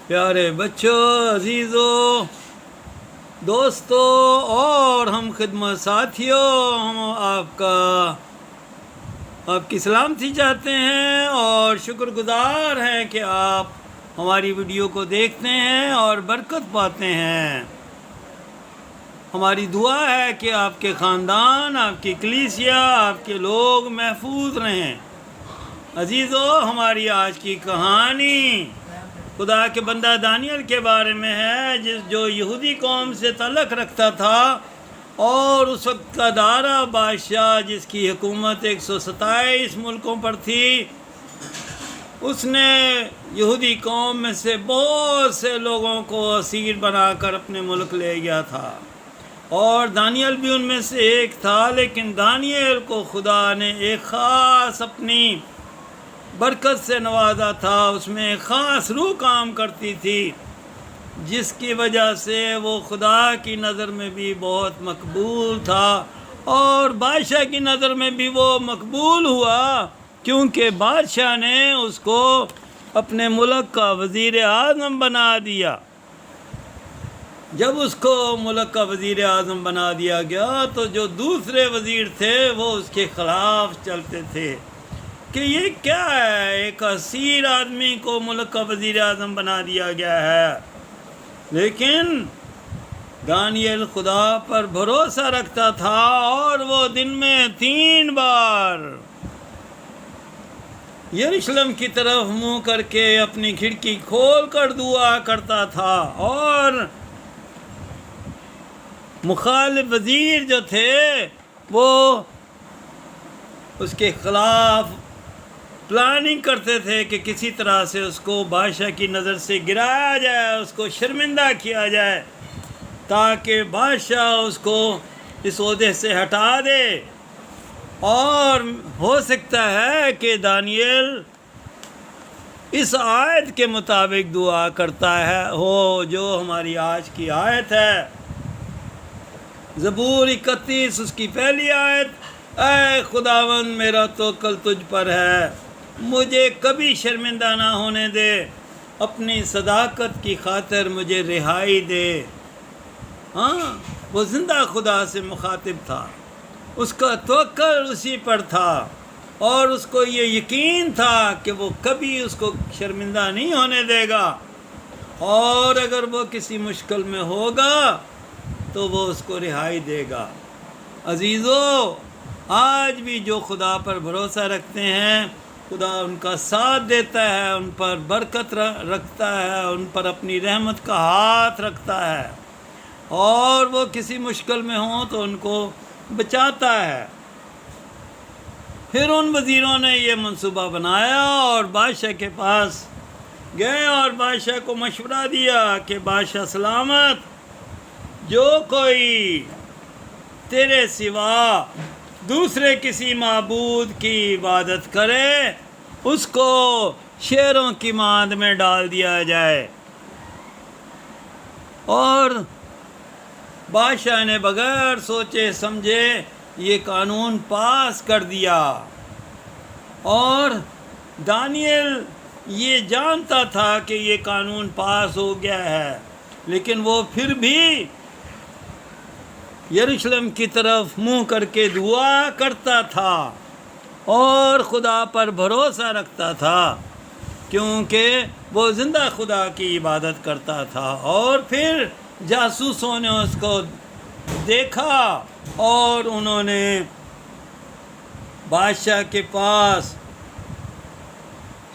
پیارے بچوں، عزیزوں، دوستوں اور ہم خدمت ساتھیوں، ہم آپ کی سلامتی چاہتے ہیں اور شکر گزار ہیں کہ آپ ہماری ویڈیو کو دیکھتے ہیں اور برکت پاتے ہیں۔ ہماری دعا ہے کہ آپ کے خاندان، آپ کی کلیسیا، آپ کے لوگ محفوظ رہیں۔ عزیزوں، ہماری آج کی کہانی خدا کے بندہ دانیل کے بارے میں ہے، جو یہودی قوم سے تعلق رکھتا تھا، اور اس وقت کا دارا بادشاہ جس کی حکومت 127 ملکوں پر تھی، اس نے یہودی قوم میں سے بہت سے لوگوں کو اسیر بنا کر اپنے ملک لے گیا تھا، اور دانیل بھی ان میں سے ایک تھا۔ لیکن دانیل کو خدا نے ایک خاص اپنی برکت سے نوازا تھا، اس میں ایک خاص روح کام کرتی تھی، جس کی وجہ سے وہ خدا کی نظر میں بھی بہت مقبول تھا، اور بادشاہ کی نظر میں بھی وہ مقبول ہوا، کیونکہ بادشاہ نے اس کو اپنے ملک کا وزیر اعظم بنا دیا۔ جب اس کو ملک کا وزیر اعظم بنا دیا گیا تو جو دوسرے وزیر تھے وہ اس کے خلاف چلتے تھے کہ یہ کیا ہے، ایک اسیر آدمی کو ملک کا وزیر اعظم بنا دیا گیا ہے۔ لیکن دانیل خدا پر بھروسہ رکھتا تھا، اور وہ دن میں 3 بار یروشلم کی طرف منہ کر کے اپنی کھڑکی کھول کر دعا کرتا تھا، اور مخالف وزیر جو تھے وہ اس کے خلاف پلاننگ کرتے تھے کہ کسی طرح سے اس کو بادشاہ کی نظر سے گرایا جائے، اس کو شرمندہ کیا جائے، تاکہ بادشاہ اس کو اس عہدے سے ہٹا دے۔ اور ہو سکتا ہے کہ دانیل اس آیت کے مطابق دعا کرتا ہے جو ہماری آج کی آیت ہے، زبور 31 اس کی پہلی آیت: اے خداوند، میرا توکل تجھ پر ہے، مجھے کبھی شرمندہ نہ ہونے دے، اپنی صداقت کی خاطر مجھے رہائی دے۔ وہ زندہ خدا سے مخاطب تھا، اس کا توکل اسی پر تھا، اور اس کو یہ یقین تھا کہ وہ کبھی اس کو شرمندہ نہیں ہونے دے گا، اور اگر وہ کسی مشکل میں ہوگا تو وہ اس کو رہائی دے گا۔ عزیزو، آج بھی جو خدا پر بھروسہ رکھتے ہیں، خدا ان کا ساتھ دیتا ہے، ان پر برکت رکھتا ہے، ان پر اپنی رحمت کا ہاتھ رکھتا ہے، اور وہ کسی مشکل میں ہوں تو ان کو بچاتا ہے۔ پھر ان وزیروں نے یہ منصوبہ بنایا اور بادشاہ کے پاس گئے اور بادشاہ کو مشورہ دیا کہ بادشاہ سلامت، جو کوئی تیرے سوا دوسرے کسی معبود کی عبادت کرے، اس کو شیروں کی ماند میں ڈال دیا جائے۔ اور بادشاہ نے بغیر سوچے سمجھے یہ قانون پاس کر دیا، اور دانیل یہ جانتا تھا کہ یہ قانون پاس ہو گیا ہے، لیکن وہ پھر بھی یروشلم کی طرف منہ کر کے دعا کرتا تھا اور خدا پر بھروسہ رکھتا تھا، کیونکہ وہ زندہ خدا کی عبادت کرتا تھا۔ اور پھر جاسوسوں نے اس کو دیکھا اور انہوں نے بادشاہ کے پاس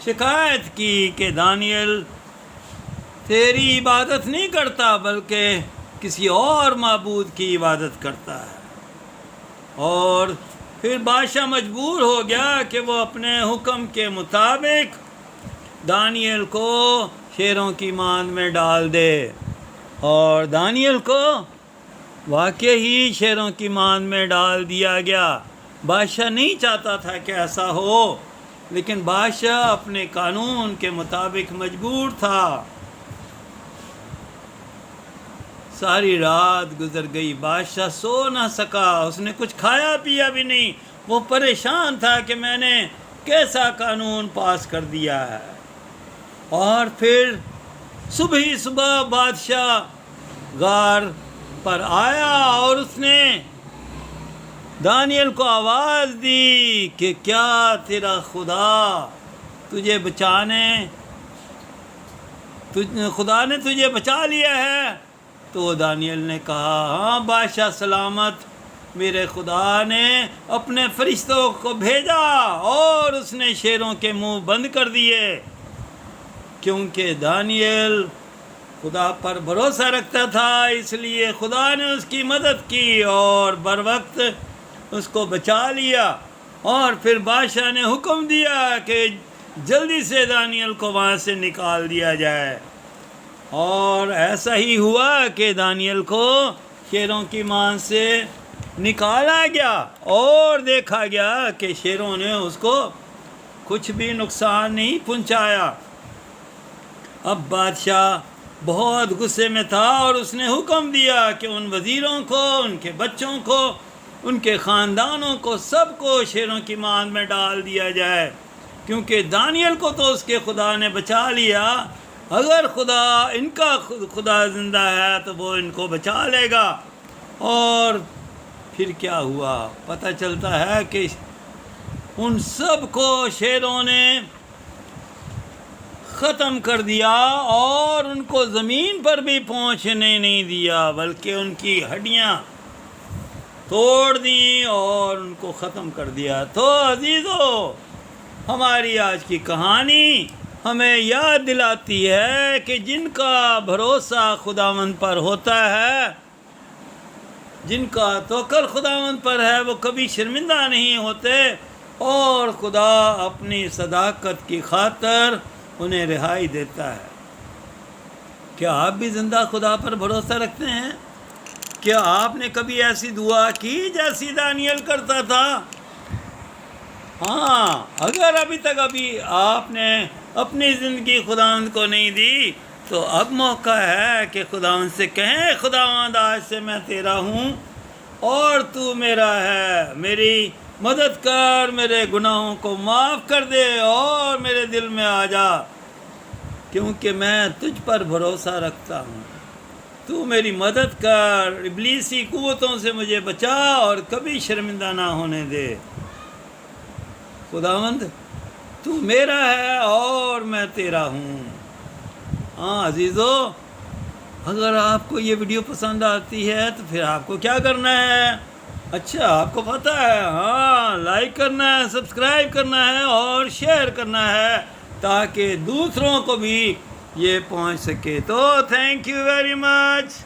شکایت کی کہ دانیل تیری عبادت نہیں کرتا بلکہ کسی اور معبود کی عبادت کرتا ہے۔ اور پھر بادشاہ مجبور ہو گیا کہ وہ اپنے حکم کے مطابق دانیل کو شیروں کی ماند میں ڈال دے، اور دانیل کو واقعی ہی شیروں کی ماند میں ڈال دیا گیا۔ بادشاہ نہیں چاہتا تھا کہ ایسا ہو، لیکن بادشاہ اپنے قانون کے مطابق مجبور تھا۔ ساری رات گزر گئی، بادشاہ سو نہ سکا، اس نے کچھ کھایا پیا بھی نہیں، وہ پریشان تھا کہ میں نے کیسا قانون پاس کر دیا ہے۔ اور پھر صبح ہی صبح بادشاہ غار پر آیا اور اس نے دانیل کو آواز دی کہ کیا تیرا خدا تجھے خدا نے تجھے بچا لیا ہے؟ تو دانیل نے کہا ہاں بادشاہ سلامت، میرے خدا نے اپنے فرشتوں کو بھیجا اور اس نے شیروں کے منہ بند کر دیے، کیونکہ دانیل خدا پر بھروسہ رکھتا تھا، اس لیے خدا نے اس کی مدد کی اور بر وقت اس کو بچا لیا۔ اور پھر بادشاہ نے حکم دیا کہ جلدی سے دانیل کو وہاں سے نکال دیا جائے، اور ایسا ہی ہوا کہ دانیل کو شیروں کی مان سے نکالا گیا اور دیکھا گیا کہ شیروں نے اس کو کچھ بھی نقصان نہیں پہنچایا۔ اب بادشاہ بہت غصے میں تھا اور اس نے حکم دیا کہ ان وزیروں کو، ان کے بچوں کو، ان کے خاندانوں کو، سب کو شیروں کی مان میں ڈال دیا جائے، کیونکہ دانیل کو تو اس کے خدا نے بچا لیا، اگر ان کا خدا زندہ ہے تو وہ ان کو بچا لے گا۔ اور پھر کیا ہوا؟ پتہ چلتا ہے کہ ان سب کو شیروں نے ختم کر دیا اور ان کو زمین پر بھی پہنچنے نہیں دیا، بلکہ ان کی ہڈیاں توڑ دیں اور ان کو ختم کر دیا۔ تو عزیزو، ہماری آج کی کہانی ہمیں یاد دلاتی ہے کہ جن کا بھروسہ خداوند پر ہوتا ہے، جن کا توکل خداوند پر ہے، وہ کبھی شرمندہ نہیں ہوتے، اور خدا اپنی صداقت کی خاطر انہیں رہائی دیتا ہے۔ کیا آپ بھی زندہ خدا پر بھروسہ رکھتے ہیں؟ کیا آپ نے کبھی ایسی دعا کی جیسی دانیل کرتا تھا؟ ہاں، اگر ابھی تک آپ نے اپنی زندگی خداوند کو نہیں دی تو اب موقع ہے کہ خداوند سے کہیں خداوند آج سے میں تیرا ہوں اور تو میرا ہے، میری مدد کر، میرے گناہوں کو معاف کر دے اور میرے دل میں آ جا، کیونکہ میں تجھ پر بھروسہ رکھتا ہوں۔ تو میری مدد کر، ابلیسی قوتوں سے مجھے بچا اور کبھی شرمندہ نہ ہونے دے۔ خداوند تو میرا ہے اور میں تیرا ہوں۔ ہاں عزیزو، اگر آپ کو یہ ویڈیو پسند آتی ہے تو پھر آپ کو کیا کرنا ہے؟ اچھا، آپ کو پتہ ہے، ہاں، لائک کرنا ہے، سبسکرائب کرنا ہے اور شیئر کرنا ہے تاکہ دوسروں کو بھی یہ پہنچ سکے۔ تو تھینک یو ویری مچ۔